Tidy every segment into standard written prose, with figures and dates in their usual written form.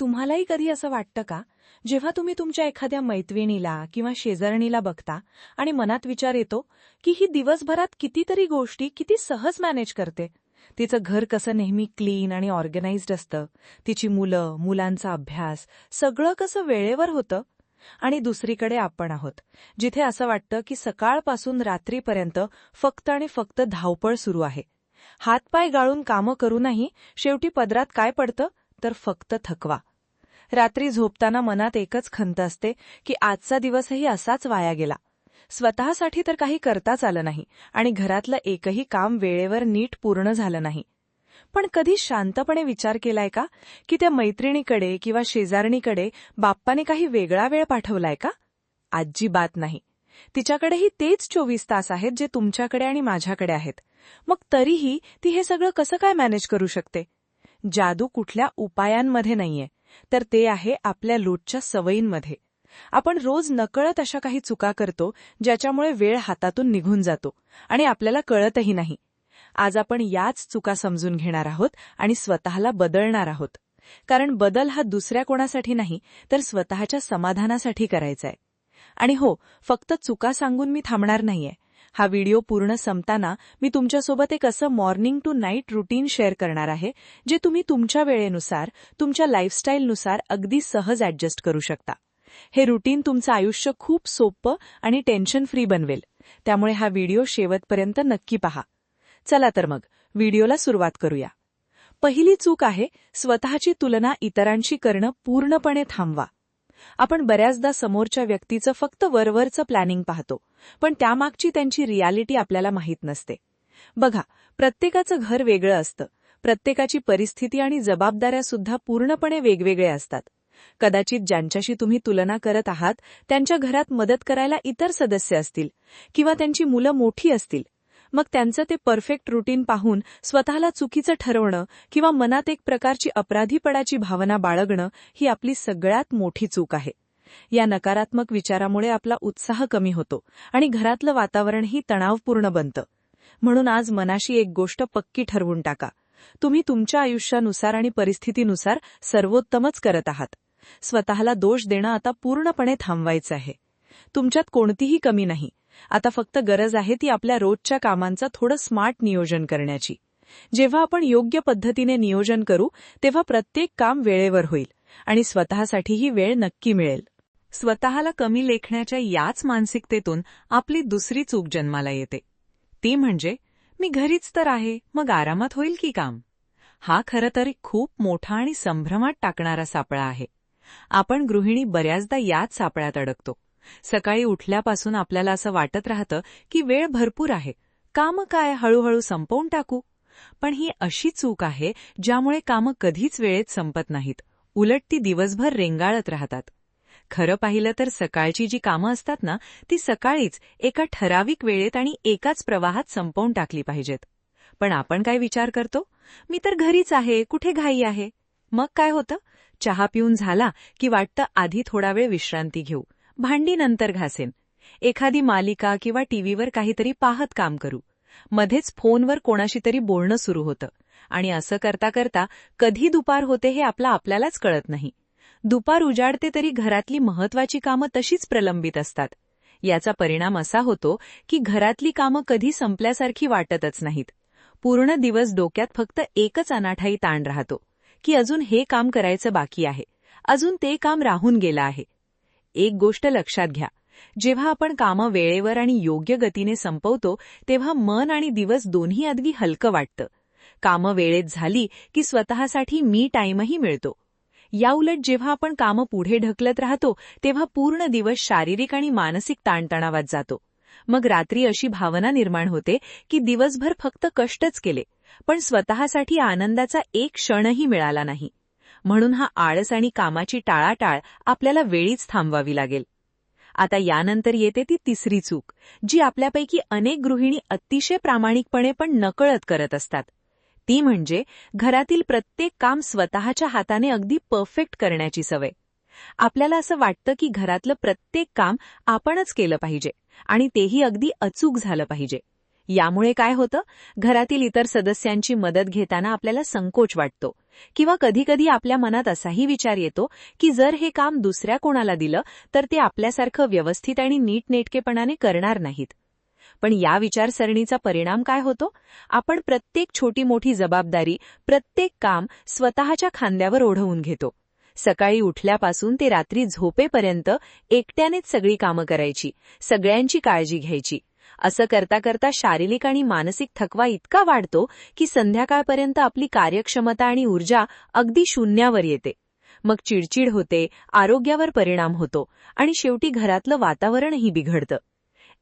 तुम्हालाही कधी असं वाटतं का, जेव्हा तुम्ही तुमच्या एखाद्या मैत्रिणीला किंवा शेजारणीला बघता आणि मनात विचार येतो की ही दिवसभरात कितीतरी गोष्टी किती सहज मॅनेज करते. तिचं घर कसं नेहमी क्लीन आणि ऑर्गनाइज्ड असतं, तिची मुलं, मुलांचा अभ्यास, सगळं कसं वेळेवर होतं. आणि दुसरीकडे आपण आहोत, जिथे असं वाटतं की सकाळपासून रात्रीपर्यंत फक्त आणि फक्त धावपळ सुरू आहे. हातपाय गाळून कामं करूनही शेवटी पदरात काय पडतं, तर फक्त थकवा. रात्री झोपताना मनात एकच खंत असते की आजचा दिवसही असाच वाया गेला. स्वतःसाठी तर काही करताच आलं नाही आणि घरातलं एकही काम वेळेवर नीट पूर्ण झालं नाही. पण कधी शांतपणे विचार केलाय का की त्या मैत्रिणीकडे किंवा शेजारणीकडे बाप्पाने काही वेगळा वेळ पाठवलाय का? अजिबात नाही. तिच्याकडेही तेच 24 तास आहेत जे तुमच्याकडे आणि माझ्याकडे आहेत. मग तरीही ती हे सगळं कसं काय मॅनेज करू शकते? जादू कुठल्या उपायांमध्ये नाहीये, तर ते आहे आपल्या रोजच्या सवयींमध्ये. आपण रोज नकळत अशा काही चुका करतो ज्याच्यामुळे वेळ हातातून निघून जातो आणि आपल्याला कळतही नाही. आज आपण याच चुका समजून घेणार आहोत आणि स्वतःला बदलणार आहोत. कारण बदल हा दुसऱ्या कोणासाठी नाही, तर स्वतःच्या समाधानासाठी करायचा आहे. आणि हो, फक्त चुका सांगून मी थांबणार नाहीये. हा व्हिडिओ पूर्ण संपताना मी तुमच्यासोबत एक असं morning to night routine share करणार आहे, जे तुम्ही तुमच्या वेळेनुसार, तुमच्या लाईफस्टाईलनुसार अगदी सहज ॲडजस्ट करू शकता. हे रुटीन तुमचं आयुष्य खूप सोपं आणि टेन्शन फ्री बनवेल. त्यामुळे हा व्हिडिओ शेवटपर्यंत नक्की पहा. चला तर मग व्हिडिओला सुरुवात करूया. पहिली चूक आहे स्वतःची तुलना इतरांशी करणं पूर्णपणे थांबवा. आपण बऱ्याचदा समोरच्या व्यक्तीचं फक्त वरवरचं प्लॅनिंग पाहतो, पण त्यामागची त्यांची रियालिटी आपल्याला माहीत नसते. बघा, प्रत्येकाचं घर वेगळं असतं, प्रत्येकाची परिस्थिती आणि जबाबदाऱ्यासुद्धा पूर्णपणे वेगवेगळ्या असतात. कदाचित ज्यांच्याशी तुम्ही तुलना करत आहात त्यांच्या घरात मदत करायला इतर सदस्य असतील किंवा त्यांची मुलं मोठी असतील. मग त्यांचं ते परफेक्ट रुटीन पाहून स्वतःला चुकीचं ठरवणं किंवा मनात एक प्रकारची अपराधीपणाची भावना बाळगणं ही आपली सगळ्यात मोठी चूक आहे. या नकारात्मक विचारामुळे आपला उत्साह कमी होतो आणि घरातलं वातावरणही तणावपूर्ण बनतं. म्हणून आज मनाशी एक गोष्ट पक्की ठरवून टाका. तुम्ही तुमच्या आयुष्यानुसार आणि परिस्थितीनुसार सर्वोत्तमच करत आहात. स्वतःला दोष देणं आता पूर्णपणे थांबवायचं आहे. तुमच्यात कोणतीही कमी नाही. आता फक्त गरज आहे ती आपल्या रोजच्या कामांचं थोडं स्मार्ट नियोजन करण्याची. जेव्हा आपण योग्य पद्धतीने नियोजन करू तेव्हा प्रत्येक काम वेळेवर होईल आणि स्वतःसाठीही वेळ नक्की मिळेल. स्वतःला कमी लेखण्याच्या याच मानसिकतेतून आपली दुसरी चूक जन्माला येते. ती म्हणजे मी घरीच तर आहे, मग आरामात होईल की काम. हा खरं तर खूप मोठा आणि संभ्रमात टाकणारा सापळा आहे. आपण गृहिणी बऱ्याचदा याच सापळ्यात अडकतो. सकाळी उठल्यापासून आपल्याला असं वाटत राहतं की वेळ भरपूर आहे, कामं काय हळूहळू संपवून टाकू. पण ही अशी चूक आहे ज्यामुळे कामं कधीच वेळेत संपत नाहीत, उलट ती दिवसभर रेंगाळत राहतात. खरं पाहिलं तर सकाळची जी कामं असतात ना, ती सकाळीच एका ठराविक वेळेत आणि एकाच प्रवाहात संपवून टाकली पाहिजेत. पण आपण काय विचार करतो, मी तर घरीच आहे, कुठे घाई आहे. मग काय होतं, चहा पिऊन झाला की वाटतं आधी थोडा वेळ विश्रांती घेऊ, भांडी नंतर घासेन, एखादी मालिका किंवा टीव्हीवर काहीतरी पाहत काम करू. मध्येच फोनवर कोणाशी तरी बोलणं सुरू होतं आणि असं करता करता कधी दुपार होते हे आपल्यालाच कळत नाही. दुपार उजाडते तरी घरातली महत्वाची कामं तशीच प्रलंबित असतात. याचा परिणाम असा होतो की घरातली कामं कधी संपल्यासारखी वाटतच नाहीत. पूर्ण दिवस डोक्यात फक्त एकच अनाठाई ताण राहतो की अजून हे काम करायचं बाकी आहे, अजून ते काम राहून गेलं आहे. एक गोष्ट लक्षात घ्या, जेव्हा आपण कामं वेळेवर आणि योग्य गतीने संपवतो तेव्हा मन आणि दिवस दोन्ही अगदी हलकं वाटतं. कामं वेळेत झाली की स्वतःसाठी मी टाईमही मिळतो. याउलट जेव्हा आपण कामं पुढे ढकलत राहतो तेव्हा पूर्ण दिवस शारीरिक आणि मानसिक ताणतणावात जातो. मग रात्री अशी भावना निर्माण होते की दिवसभर फक्त कष्टच केले, पण स्वतःसाठी आनंदाचा एक क्षणही मिळाला नाही. म्हणून हा आळस आणि कामाची टाळाटाळ आपल्याला वेळीच थांबवावी लागेल. आता यानंतर येते ती तिसरी चूक, जी आपल्यापैकी अनेक गृहिणी अतिशय प्रामाणिकपणे पण नकळत करत असतात. ती म्हणजे घरातील प्रत्येक काम स्वतःच्या हाताने अगदी परफेक्ट करण्याची सवय. आपल्याला असं वाटतं की घरातलं प्रत्येक काम आपणच केलं पाहिजे आणि तेही अगदी अचूक झालं पाहिजे. यामुळे काय होतं, घरातील इतर सदस्यांची मदत घेताना आपल्याला संकोच वाटतो किंवा कधीकधी आपल्या मनात असाही विचार येतो की जर हे काम दुसऱ्या कोणाला दिलं तर ते आपल्यासारखं व्यवस्थित आणि नीटनेटकेपणाने करणार नाहीत. पण या विचारसरणीचा परिणाम काय होतो, आपण प्रत्येक छोटी मोठी जबाबदारी, प्रत्येक काम स्वतःच्या खांद्यावर ओढवून घेतो. सकाळी उठल्यापासून ते रात्री झोपेपर्यंत एकट्यानेच सगळी कामं करायची, सगळ्यांची काळजी घ्यायची. असं करता करता शारीरिक आणि मानसिक थकवा इतका वाढतो की संध्याकाळपर्यंत आपली कार्यक्षमता आणि ऊर्जा अगदी शून्यावर येते. मग चिडचिड होते, आरोग्यावर परिणाम होतो आणि शेवटी घरातलं वातावरणही बिघडतं.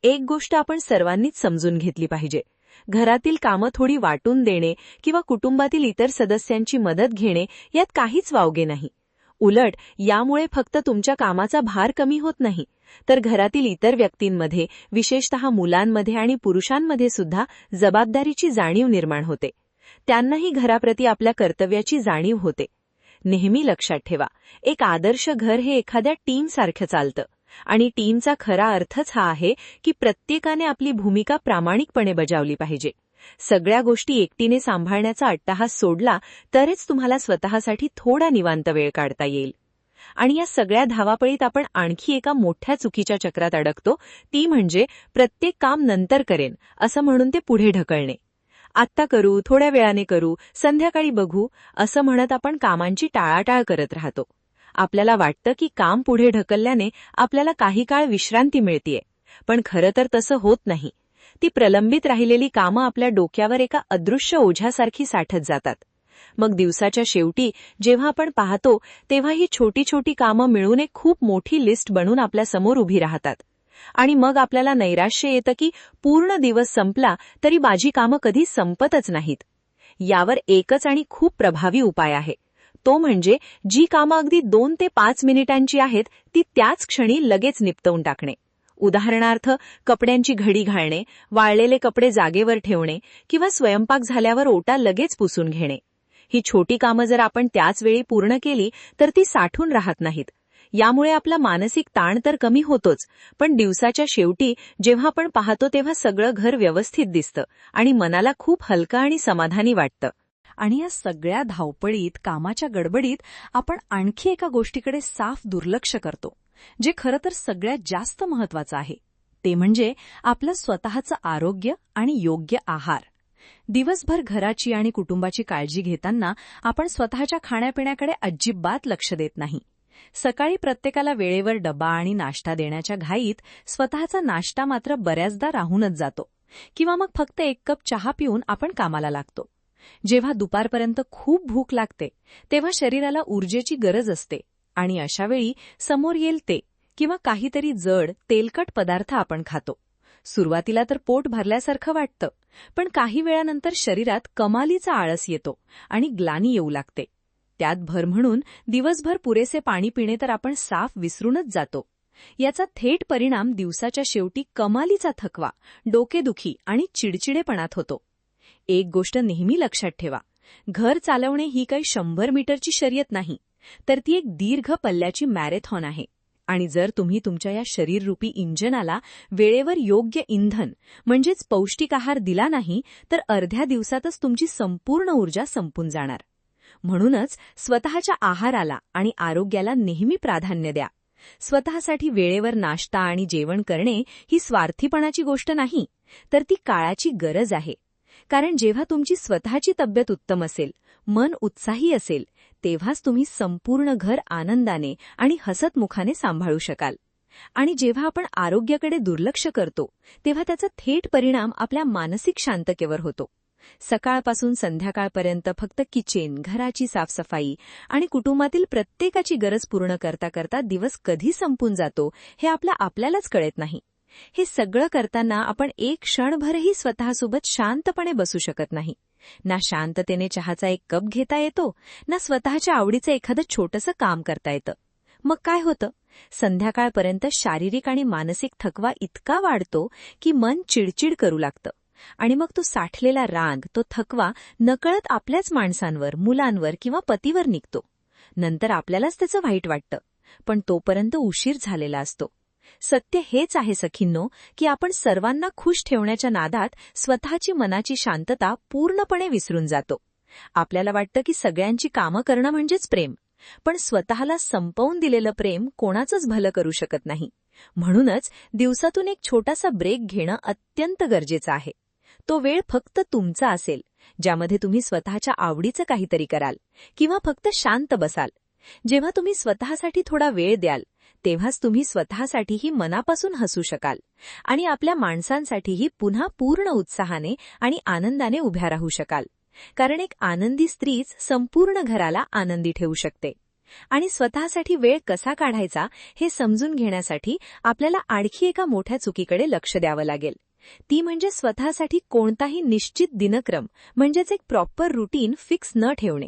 एक गोष्ट आपण सर्वांनीच समजून घेतली पाहिजे. घरातील कामं थोडी वाटून देणे किंवा कुटुंबातील इतर सदस्यांची मदत घेणे यात काहीच वावगे नाही. उलट यामुळे फक्त तुमच्या कामाचा भार कमी होत नाही, तर घरातील इतर व्यक्तींमध्ये, विशेषतः मुलांमध्ये आणि पुरुषांमध्ये सुद्धा जबाबदारीची जाणीव निर्माण होते. त्यांनाही घराप्रती आपल्या कर्तव्याची जाणीव होते. नेहमी लक्षात ठेवा, एक आदर्श घर हे एखाद्या टीमसारखं चालतं आणि टीमचा खरा अर्थच हा आहे की प्रत्येकाने आपली भूमिका प्रामाणिकपणे बजावली पाहिजे. सगळ्या गोष्टी एकटीने सांभाळण्याचा अट्टाहास सोडला तरच तुम्हाला स्वतःसाठी थोडा निवांत वेळ काढता येईल. आणि या सगळ्या धावापळीत आपण आणखी एका मोठ्या चुकीच्या चक्रात अडकतो, ती म्हणजे प्रत्येक काम नंतर करेन असं म्हणून ते पुढे ढकलणे. आत्ता करू, थोड्या वेळाने करू, संध्याकाळी बघू असं म्हणत आपण कामांची टाळाटाळ करत राहतो. आपल्याला वाटतं की काम पुढे ढकलल्याने आपल्याला काही काळ विश्रांती मिळतेय, पण खरं तर तसं होत नाही. ती प्रलंबित राहिलेली कामं आपल्या डोक्यावर एका अदृश्य ओझ्यासारखी साठत जातात. मग दिवसाच्या शेवटी जेव्हा आपण पाहतो तेव्हा ही छोटी छोटी कामं मिळून एक खूप मोठी लिस्ट बनून आपल्यासमोर उभी राहतात. आणि मग आपल्याला नैराश्य येतं की पूर्ण दिवस संपला तरी माझी कामं कधी संपतच नाहीत. यावर एकच आणि खूप प्रभावी उपाय आहे. तो म्हणजे जी कामं अगदी 2 ते 5 मिनिटांची आहेत ती त्याच क्षणी लगेच निपटवून टाकणे. उदाहरणार्थ, कपड्यांची घडी घालणे, वाळलेले कपडे जागेवर ठेवणे किंवा स्वयंपाक झाल्यावर ओटा लगेच पुसून घेणे. ही छोटी कामं जर आपण त्याच वेळी पूर्ण केली तर ती साठून राहत नाहीत. यामुळे आपला मानसिक ताण तर कमी होतोच, पण दिवसाच्या शेवटी जेव्हा आपण पाहतो तेव्हा सगळं घर व्यवस्थित दिसतं आणि मनाला खूप हलकं आणि समाधानी वाटतं. आणि या सगळ्या धावपळीत, कामाच्या गडबडीत आपण आणखी एका गोष्टीकडे साफ दुर्लक्ष करतो, जे खरं तर सगळ्यात जास्त महत्वाचं आहे. ते म्हणजे आपलं स्वतःचं आरोग्य आणि योग्य आहार. दिवसभर घराची आणि कुटुंबाची काळजी घेताना आपण स्वतःच्या खाण्यापिण्याकडे अजिबात लक्ष देत नाही. सकाळी प्रत्येकाला वेळेवर डबा आणि नाश्ता देण्याच्या घाईत स्वतःचा नाश्ता मात्र बऱ्याचदा राहूनच जातो किंवा मग फक्त 1 कप चहा पिऊन आपण कामाला लागतो. जेव्हा दुपारपर्यंत खूप भूक लागते तेव्हा शरीराला ऊर्जेची गरज असते आणि अशावेळी समोर येईल ते किंवा काहीतरी जड, तेलकट पदार्थ आपण खातो. सुरुवातीला तर पोट भरल्यासारखं वाटतं, पण काही वेळानंतर शरीरात कमालीचा आळस येतो आणि ग्लानी येऊ लागते. त्यात भर म्हणून दिवसभर पुरेसे पाणी पिणे तर आपण साफ विसरूनच जातो. याचा थेट परिणाम दिवसाच्या शेवटी कमालीचा थकवा, डोकेदुखी आणि चिडचिडेपणात होतो. एक गोष्ट नेहमी लक्षात ठेवा, घर चालवणे ही काही 100 मीटरची शर्यत नाही, तर ती एक दीर्घ पल्ल्याची मॅरेथॉन आहे. आणि जर तुम्ही तुमच्या या शरीररूपी इंजनाला वेळेवर योग्य इंधन म्हणजेच पौष्टिक आहार दिला नाही तर अर्ध्या दिवसातच तुमची संपूर्ण ऊर्जा संपून जाणार. म्हणूनच स्वतःच्या आहाराला आणि आरोग्याला नेहमी प्राधान्य द्या. स्वतःसाठी वेळेवर नाश्ता आणि जेवण करणे ही स्वार्थीपणाची गोष्ट नाही, तर ती काळाची गरज आहे. कारण जेव्हा तुमची स्वतःची तब्येत उत्तम असेल, मन उत्साही असेल, तेव्हाच तुम्ही संपूर्ण घर आनंदाने आणि हसतमुखाने सांभाळू शकाल. आणि जेव्हा आपण आरोग्याकडे दुर्लक्ष करतो तेव्हा त्याचा थेट परिणाम आपल्या मानसिक शांततेवर होतो. सकाळपासून संध्याकाळपर्यंत फक्त किचन, घराची साफसफाई आणि कुटुंबातील प्रत्येकाची गरज पूर्ण करता करता दिवस कधी संपून जातो हे आपल्यालाच कळत नाही. हे सगळं करताना आपण एक क्षणभरही स्वतःसोबत शांतपणे बसू शकत नाही. ना शांततेने चहाचा 1 कप घेता येतो, ना स्वतःच्या आवडीचं एखादं छोटंसं काम करता येतं. मग काय होतं? संध्याकाळपर्यंत शारीरिक आणि मानसिक थकवा इतका वाढतो की मन चिडचिड करू लागतं आणि मग तो साठलेला राग, तो थकवा नकळत आपल्याच माणसांवर, मुलांवर किंवा पतीवर निघतो. नंतर आपल्यालाच त्याचं वाईट वाटतं, पण तोपर्यंत उशीर झालेला असतो. सत्य हेच आहे सखींनो, की आपण सर्वांना खुश ठेवण्याच्या नादात स्वतःची मनाची शांतता पूर्णपणे विसरून जातो. आपल्याला वाटतं की सगळ्यांची कामं करणं म्हणजेच प्रेम, पण स्वतःला संपवून दिलेलं प्रेम कोणाचंच भलं करू शकत नाही. म्हणूनच दिवसातून एक छोटासा ब्रेक घेणं अत्यंत गरजेचं आहे. तो वेळ फक्त तुमचा असेल, ज्यामध्ये तुम्ही स्वतःच्या आवडीचं काहीतरी कराल किंवा फक्त शांत बसाल. जेव्हा तुम्ही स्वतःसाठी थोडा वेळ द्याल, तेव्हाच तुम्ही स्वतःसाठीही मनापासून हसू शकाल आणि आपल्या माणसांसाठीही पुन्हा पूर्ण उत्साहाने आणि आनंदाने उभ्या राहू शकाल. कारण एक आनंदी स्त्रीच संपूर्ण घराला आनंदी ठेवू शकते. आणि स्वतःसाठी वेळ कसा काढायचा हे समजून घेण्यासाठी आपल्याला आणखी एका मोठ्या चुकीकडे लक्ष द्यावं लागेल. ती म्हणजे स्वतःसाठी कोणताही निश्चित दिनक्रम म्हणजेच एक प्रॉपर रुटीन फिक्स न ठेवणे.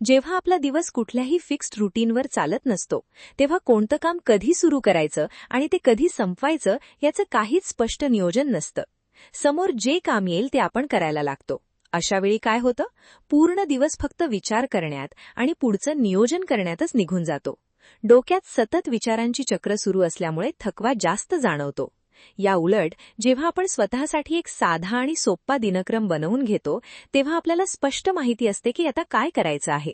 जेव्हा आपला दिवस कुठल्याही फिक्स्ड रुटीनवर चालत नसतो, तेव्हा कोणतं काम कधी सुरू करायचं आणि ते कधी संपवायचं याचं काहीच स्पष्ट नियोजन नसतं. समोर जे काम येईल ते आपण करायला लागतो. अशा वेळी काय होतं? पूर्ण दिवस फक्त विचार करण्यात आणि पुढचं नियोजन करण्यातच निघून जातो. डोक्यात सतत विचारांची चक्र सुरू असल्यामुळे थकवा जास्त जाणवतो. या उलट जेव्हा आपण स्वतःसाठी एक साधा आणि सोप्पा दिनक्रम बनवून घेतो, तेव्हा आपल्याला स्पष्ट माहिती असते की आता काय करायचं आहे.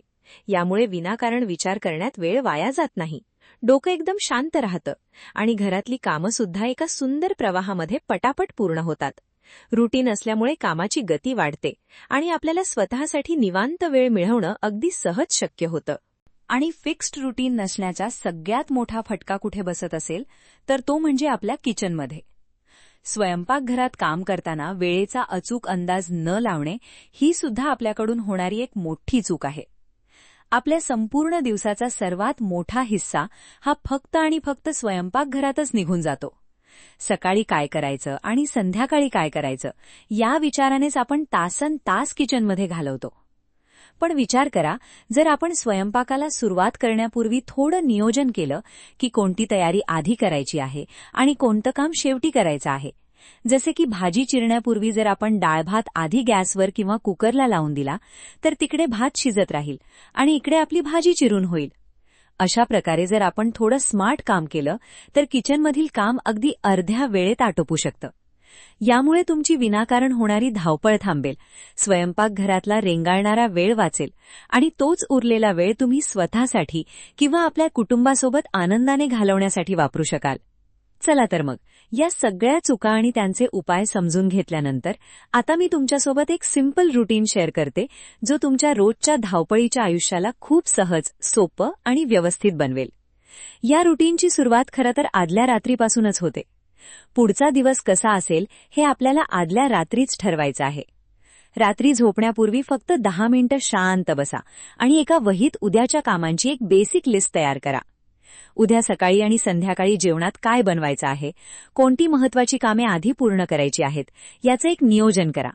यामुळे विनाकारण विचार करण्यात वेळ वाया जात नाही. डोकं एकदम शांत राहतं आणि घरातली कामंसुद्धा एका सुंदर प्रवाहामध्ये पटापट पूर्ण होतात. रुटीन असल्यामुळे कामाची गती वाढते आणि आपल्याला स्वतःसाठी निवांत वेळ मिळवणं अगदी सहज शक्य होतं. आणि फिक्स्ड रुटीन नसण्याचा सगळ्यात मोठा फटका कुठे बसत असेल तर तो म्हणजे आपल्या किचनमध्ये. स्वयंपाकघरात काम करताना वेळेचा अचूक अंदाज न लावणे ही सुद्धा आपल्याकडून होणारी एक मोठी चूक आहे. आपल्या संपूर्ण दिवसाचा सर्वात मोठा हिस्सा हा फक्त आणि फक्त स्वयंपाकघरातच निघून जातो. सकाळी काय करायचं आणि संध्याकाळी काय करायचं या विचारानेच आपण तासनतास किचनमध्ये घालवतो. पण विचार करा, जर आपण स्वयंपाकाला सुरुवात करण्यापूर्वी थोडं नियोजन केलं की कोणती तयारी आधी करायची आहे आणि कोणतं काम शेवटी करायचं आहे. जसे की भाजी चिरण्यापूर्वी जर आपण डाळ-भात आधी गॅसवर किंवा कुकरला लावून दिला तर तिकडे भात शिजत राहील आणि इकडे आपली भाजी चिरून होईल. अशा प्रकारे जर आपण थोडं स्मार्ट काम केलं तर किचनमधील काम अगदी अर्ध्या वेळेत आटोपू शकतं. यामुळे तुमची विनाकारण होणारी धावपळ थांबेल, स्वयंपाकघरातला रेंगाळणारा वेळ वाचेल आणि तोच उरलेला वेळ तुम्ही स्वतःसाठी किंवा आपल्या कुटुंबासोबत आनंदाने घालवण्यासाठी वापरू शकाल. चला तर मग, या सगळ्या चुका आणि त्यांचे उपाय समजून घेतल्यानंतर आता मी तुमच्यासोबत एक सिंपल रुटीन शेअर करते, जो तुमच्या रोजच्या धावपळीच्या आयुष्याला खूप सहज, सोपं आणि व्यवस्थित बनवेल. या रुटीनची सुरुवात खरं तर आदल्या रात्रीपासूनच होते. पुढचा दिवस कसा असेल हे आपल्याला आदल्या रात्रीच ठरवायचं आहे. रात्री झोपण्यापूर्वी फक्त 10 मिनिटं शांत बसा आणि एका वहीत उद्याच्या कामांची एक बेसिक लिस्ट तयार करा. उद्या सकाळी आणि संध्याकाळी जेवणात काय बनवायचं आहे, कोणती महत्वाची कामे आधी पूर्ण करायची आहेत, याचं एक नियोजन करा.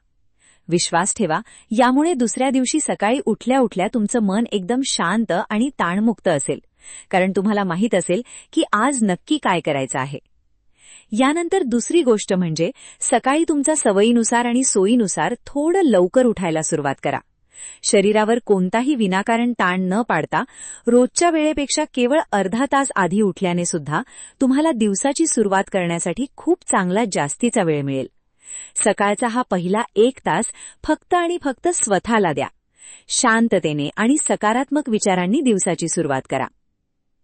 विश्वास ठेवा, यामुळे दुसऱ्या दिवशी सकाळी उठल्या उठल्या तुमचं मन एकदम शांत आणि ताणमुक्त असेल, कारण तुम्हाला माहीत असेल की आज नक्की काय करायचं आहे. यानंतर दुसरी गोष्ट म्हणजे सकाळी तुमच्या सवयीनुसार आणि सोयीनुसार थोडं लवकर उठायला सुरुवात करा. शरीरावर कोणताही विनाकारण ताण न पाडता रोजच्या वेळेपेक्षा केवळ अर्धा तास आधी उठल्याने सुद्धा तुम्हाला दिवसाची सुरुवात करण्यासाठी खूप चांगला जास्तीचा वेळ मिळेल. सकाळचा हा पहिला 1 तास फक्त आणि फक्त स्वतःला द्या. शांततेने आणि सकारात्मक विचारांनी दिवसाची सुरुवात करा.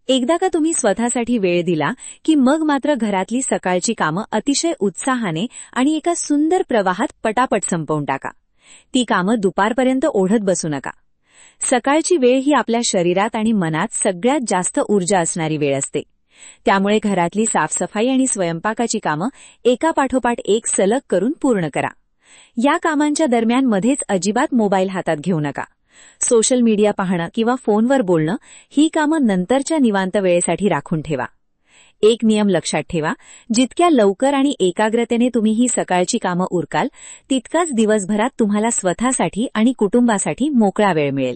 एकदा का तुम्ही स्वतःसाठी वेळ दिला की मग मात्र घरातली सकाळची कामं अतिशय उत्साहाने आणि एका सुंदर प्रवाहात पटापट संपवून टाका. ती कामं दुपारपर्यंत ओढत बसू नका. सकाळची वेळ ही आपल्या शरीरात आणि मनात सगळ्यात जास्त ऊर्जा असणारी वेळ असते. त्यामुळे घरातली साफसफाई आणि स्वयंपाकाची कामं एकापाठोपाठ एक सलग करून पूर्ण करा. या कामांच्या दरम्यान मध्येच अजिबात मोबाईल हातात घेऊ नका. सोशल मीडिया पाहणं किंवा फोनवर बोलणं ही कामं नंतरच्या निवांत वेळेसाठी राखून ठेवा. एक नियम लक्षात ठेवा, जितक्या लवकर आणि एकाग्रतेने तुम्ही ही सकाळची कामं उरकाल, तितकाच दिवसभरात तुम्हाला स्वतःसाठी आणि कुटुंबासाठी मोकळा वेळ मिळेल.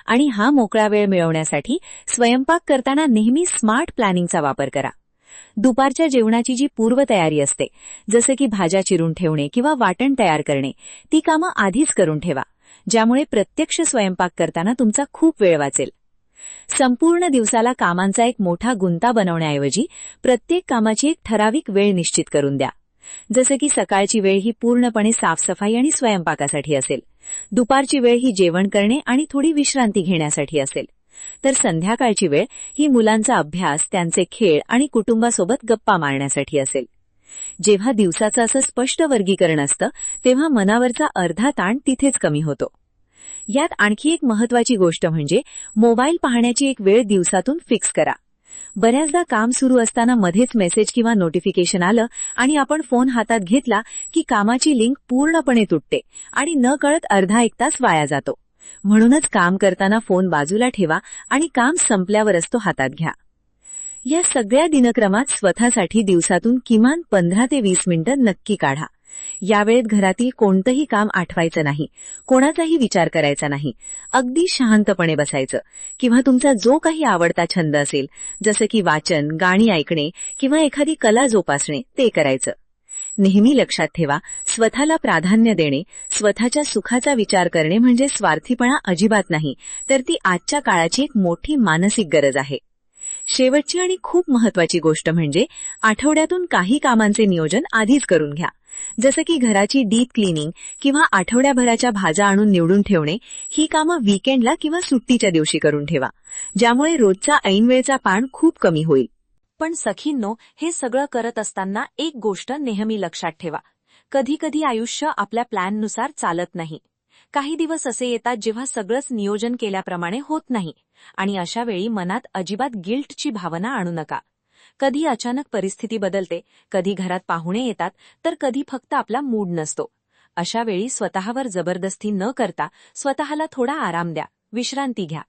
आणि हा मोकळा वेळ मिळवण्यासाठी स्वयंपाक करताना नेहमी स्मार्ट प्लॅनिंगचा वापर करा. दुपारच्या जेवणाची जी पूर्वतयारी असते, जसे की भाज्या चिरून ठेवणे किंवा वाटण तयार करणे, ती कामं आधीच करून ठेवा, ज्यामुळे प्रत्यक्ष स्वयंपाक करताना तुमचा खूप वेळ वाचेल. संपूर्ण दिवसाला कामांचा एक मोठा गुंता बनवण्याऐवजी प्रत्येक कामाची एक ठराविक वेळ निश्चित करून द्या. जसे की सकाळची वेळ ही पूर्णपणे साफसफाई आणि स्वयंपाकासाठी असेल, दुपारची वेळ ही जेवण करणे आणि थोडी विश्रांती घेण्यासाठी असेल, तर संध्याकाळची वेळ ही मुलांचा अभ्यास, त्यांचे खेळ आणि कुटुंबासोबत गप्पा मारण्यासाठी असेल. जेव्हा दिवसाचं असं स्पष्ट वर्गीकरण असतं तेव्हा मनावरचा अर्धा ताण तिथेच कमी होतो. यात आणखी एक महत्वाची गोष्ट म्हणजे मोबाईल पाहण्याची एक वेळ दिवसातून फिक्स करा. बऱ्याचदा काम सुरू असताना मध्येच मेसेज किंवा नोटिफिकेशन आलं आणि आपण फोन हातात घेतला की कामाची लिंक पूर्णपणे तुटते आणि नकळत अर्धा एक तास वाया जातो. म्हणूनच काम करताना फोन बाजूला ठेवा आणि काम संपल्यावरच तो हातात घ्या. या सगळ्या दिनक्रमात स्वतःसाठी दिवसातून किमान 15 ते 20 मिनिटं नक्की काढा. यावेळेत घरातील कोणतंही काम आठवायचं नाही, कोणाचाही विचार करायचा नाही. अगदी शांतपणे बसायचं किंवा तुमचा जो काही आवडता छंद असेल, जसं की वाचन, गाणी ऐकणे किंवा एखादी कला जोपासणे, ते करायचं. नेहमी लक्षात ठेवा, स्वतःला प्राधान्य देणे, स्वतःच्या सुखाचा विचार करणे म्हणजे स्वार्थीपणा अजिबात नाही, तर ती आजच्या काळाची एक मोठी मानसिक गरज आहे. शेवटची आणि खूप महत्वाची गोष्ट म्हणजे आठवड्यातून काही कामांचे नियोजन आधीच करून घ्या. जसं की घराची डीप क्लिनिंग किंवा आठवड्याभराच्या भाज्या आणून निवडून ठेवणे. ही कामं वीकेंडला किंवा सुट्टीच्या दिवशी करून ठेवा, ज्यामुळे रोजचा ऐनवेळचा ताण खूप कमी होईल. पण सखींनो, हे सगळं करत असताना एक गोष्ट नेहमी लक्षात ठेवा. कधी कधी आयुष्य आपल्या प्लॅननुसार चालत नाही. काही दिवस असे येतात जेव्हा सगळंच नियोजन केल्याप्रमाणे होत नाही, आणि अशा वेळी मनात अजिबात गिल्टची भावना आणू नका. कधी अचानक परिस्थिती बदलते, कधी घरात पाहुणे येतात, तर कधी फक्त आपला मूड नसतो. अशा वेळी स्वतःवर जबरदस्ती न करता स्वतःला थोडा आराम द्या, विश्रांती घ्या.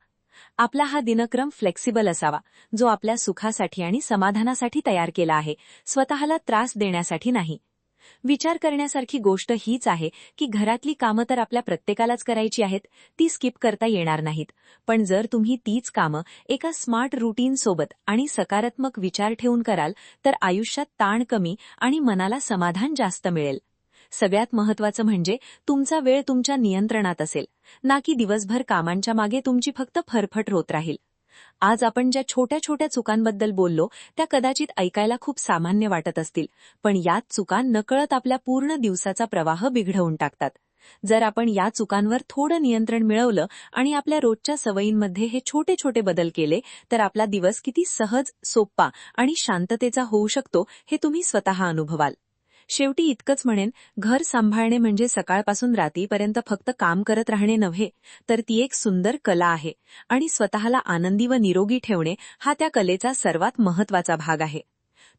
आपला हा दिनक्रम फ्लेक्सिबल असावा, जो आपल्या सुखासाठी आणि समाधानासाठी तयार केला आहे, स्वतःला त्रास देण्यासाठी नाही. विचार करण्यासारखी गोष्ट हीच आहे की घरातली कामं तर आपल्या प्रत्येकालाच करायची आहेत, ती स्किप करता येणार नाहीत. पण जर तुम्ही तीच कामं एका स्मार्ट रुटीनसोबत आणि सकारात्मक विचार ठेवून कराल, तर आयुष्यात ताण कमी आणि मनाला समाधान जास्त मिळेल. सगळ्यात महत्त्वाचं म्हणजे तुमचा वेळ तुमच्या नियंत्रणात असेल, ना की दिवसभर कामांच्या मागे तुमची फक्त फरफट होत राहील. आज आपण ज्या छोट्या छोट्या चुकांबद्दल बोललो त्या कदाचित ऐकायला खूप सामान्य वाटत असतील, पण याच चुका नकळत आपल्या पूर्ण दिवसाचा प्रवाह बिघडवून टाकतात. जर आपण या चुकांवर थोडं नियंत्रण मिळवलं आणि आपल्या रोजच्या सवयींमध्ये हे छोटे छोटे बदल केले, तर आपला दिवस किती सहज, सोपा आणि शांततेचा होऊ शकतो हे तुम्ही स्वतः अनुभवाल. शेवटी इतकंच म्हणेन, घर सांभाळणे म्हणजे सकाळपासून रात्रीपर्यंत फक्त काम करत राहणे नव्हे, तर ती एक सुंदर कला आहे आणि स्वतःला आनंदी व निरोगी ठेवणे हा त्या कलेचा सर्वात महत्त्वाचा भाग आहे.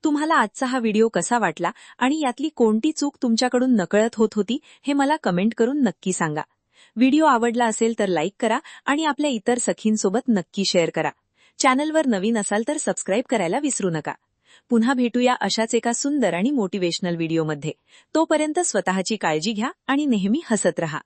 तुम्हाला आजचा हा व्हिडिओ कसा वाटला आणि यातली कोणती चूक तुमच्याकडून नकळत होत होती हे मला कमेंट करून नक्की सांगा. व्हिडिओ आवडला असेल तर लाईक करा आणि आपल्या इतर सखींसोबत नक्की शेअर करा. चॅनलवर नवीन असाल तर सबस्क्राईब करायला विसरू नका. पुन्हा भेटूया अशाच एका सुंदर आणि मोटिवेशनल व्हिडिओमध्ये. तोपर्यंत स्वतःची काळजी घ्या आणि नेहमी हसत रहा.